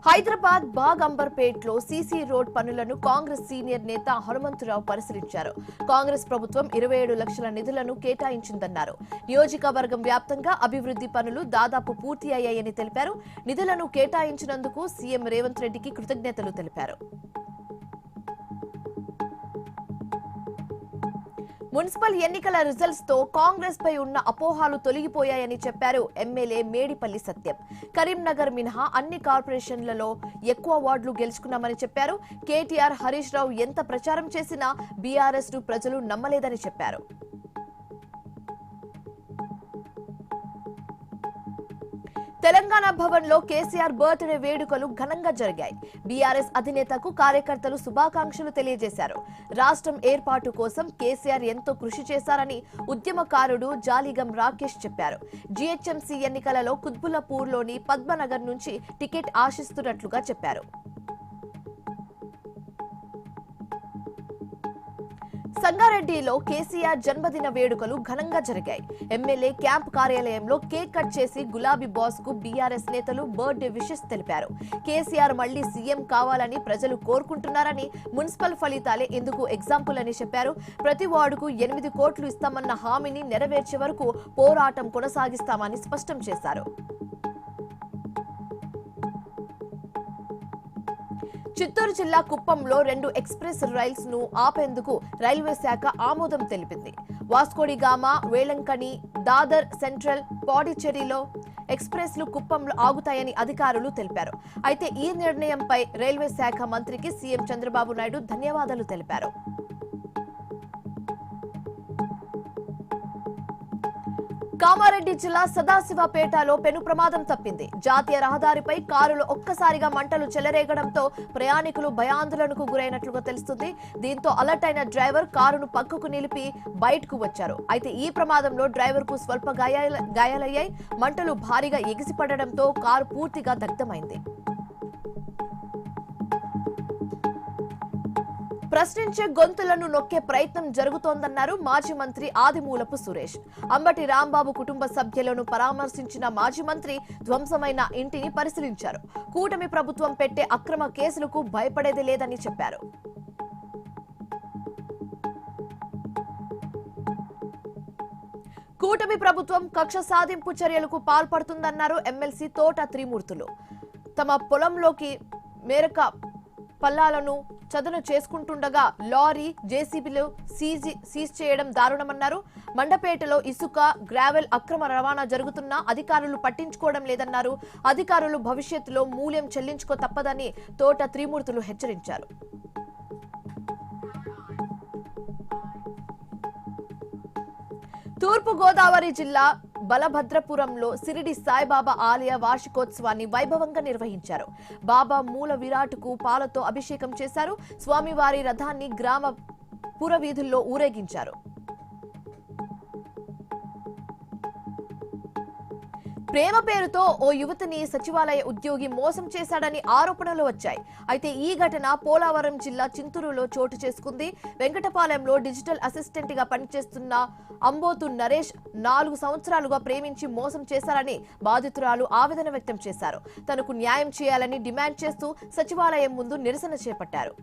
Hyderabad బాగంబర్పేటలో CC road పనులను Congress senior నేత హనుమంతరావు పరిశీలించారు. కాంగ్రెస్ ప్రభుత్వం 27 లక్షల నిధులను కేటాయించిందన్నారు. నియోజకవర్గం వ్యాప్తంగా అభివృద్ధి పనులు దాదాపు పూర్తి అయ్యాయని తెలిపారు. నిధులను కేటాయించినందుకు సీఎం రేవంత్ రెడ్డికి కృతజ్ఞతలు తెలిపారు. మున్సిపల్ ఎన్నికల రిజల్ట్స్ తో కాంగ్రెస్ పై ఉన్న అపోహాలు తొలగిపోయాయని చెప్పారు ఎమ్మెల్యే మేడిపల్లి సత్యం. కరీంనగర్ మినహా అన్ని కార్పొరేషన్లలో ఎక్కువ వార్డులు గెలుచుకున్నామని చెప్పారు. కేటీఆర్, హరీష్ రావు ఎంత ప్రచారం చేసినా బీఆర్ఎస్ ను ప్రజలు నమ్మలేదని చెప్పారు. తెలంగాణ భవన్ లో కేసీఆర్ బర్త్డే వేడుకలు ఘనంగా జరిగాయి. బీఆర్ఎస్ అధినేతకు కార్యకర్తలు శుభాకాంక్షలు తెలియజేశారు. రాష్ట్రం ఏర్పాటు కోసం కేసీఆర్ ఎంతో కృషి చేశారని ఉద్యమకారుడు జాలిగం రాకేష్ చెప్పారు. జీహెచ్ఎంసీ ఎన్నికలలో కుత్బుల్లాపూర్లోని పద్మనగర్ నుంచి టికెట్ ఆశిస్తున్నట్లుగా చెప్పారు. సంగారెడ్డిలో కేసీఆర్ జన్మదిన వేడుకలు ఘనంగా జరిగాయి. ఎమ్మెల్యే క్యాంప్ కార్యాలయంలో కేక్ కట్ చేసి గులాబీ బాస్ కు బీఆర్ఎస్ నేతలు బర్త్డే విషెస్ తెలిపారు. కేసీఆర్ మళ్లీ సీఎం కావాలని ప్రజలు కోరుకుంటున్నారని, మున్సిపల్ ఫలితాలే ఇందుకు ఎగ్జాంపుల్ అని చెప్పారు. ప్రతి వార్డుకు 8 కోట్లు ఇస్తామన్న హామీని నెరవేర్చే వరకు పోరాటం కొనసాగిస్తామని స్పష్టం చేశారు. చిత్తూరు జిల్లా కుప్పంలో 2 ఎక్స్ప్రెస్ రైల్స్ ను ఆపేందుకు రైల్వే శాఖ ఆమోదం తెలిపింది. వాస్కోడిగామా, వేలంకని, దాదర్ సెంట్రల్, పాడిచ్చేరిలో ఎక్స్ప్రెస్లు కుప్పంలో ఆగుతాయని అధికారులు తెలిపారు. అయితే ఈ నిర్ణయంపై రైల్వే శాఖ మంత్రికి సీఎం చంద్రబాబు నాయుడు ధన్యవాదాలు తెలిపారు. కామారెడ్డి జిల్లా సదాశివపేటలో పెను ప్రమాదం తప్పింది. జాతీయ రహదారిపై కారులో ఒక్కసారిగా మంటలు చెలరేగడంతో ప్రయాణికులు భయాందోళనకు గురైనట్లుగా తెలుస్తుంది. దీంతో అలర్ట్ అయిన డ్రైవర్ కారును పక్కకు నిలిపి బయటకు వచ్చారు. అయితే ఈ ప్రమాదంలో డ్రైవర్ కు స్వల్ప గాయాలయ్యాయి. మంటలు భారీగా ఎగిసిపడడంతో కారు పూర్తిగా దగ్ధమైంది. ప్రశ్నించే గొంతులను నొక్కే ప్రయత్నం జరుగుతోందన్నారు మాజీ మంత్రి ఆదిమూలపు సురేష్. అంబటి రాంబాబు కుటుంబ సభ్యులను పరామర్శించిన మాజీ మంత్రి ధ్వంసమైన ఇంటిని పరిశీలించారు. కూటమి ప్రభుత్వం పెట్టే అక్రమ కేసులకు భయపడేది లేదని చెప్పారు. కూటమి ప్రభుత్వం కక్ష సాధింపు చర్యలకు పాల్పడుతుందన్నారు ఎమ్మెల్సీ తోట త్రిమూర్తులు. తమ పొలంలోకి మేరక పల్లాలను చదును చేసుకుంటుండగా లారీ, జేసీబీలు సీజ్ చేయడం దారుణమన్నారు. మండపేటలో ఇసుక, గ్రావెల్ అక్రమ రవాణా జరుగుతున్నా అధికారులు పట్టించుకోవడం లేదన్నారు. అధికారులు భవిష్యత్తులో మూల్యం చెల్లించుకో తప్పదని తోట త్రిమూర్తులు హెచ్చరించారు. తూర్పు గోదావరి జిల్లా బలభద్రపురంలో షిరిడి సాయిబాబా ఆలయ వార్షికోత్సవాన్ని వైభవంగా నిర్వహించారు. బాబా మూల విరాట్కు పాలతో అభిషేకం చేశారు. స్వామివారి రథాన్ని గ్రామ పురవీధుల్లో ఊరేగించారు. ప్రేమ పేరుతో ఓ యువతిని సచివాలయ ఉద్యోగి మోసం చేశాడని ఆరోపణలు వచ్చాయి. అయితే ఈ ఘటన పోలవరం జిల్లా చింతూరులో చోటు చేసుకుంది. వెంకటపాలెంలో డిజిటల్ అసిస్టెంట్ గా పనిచేస్తున్న అంబోతు నరేష్ 4 సంవత్సరాలుగా ప్రేమించి మోసం చేశారని బాధితురాలు ఆవేదన వ్యక్తం చేశారు. తనకు న్యాయం చేయాలని డిమాండ్ చేస్తూ సచివాలయం ముందు నిరసన చేపట్టారు.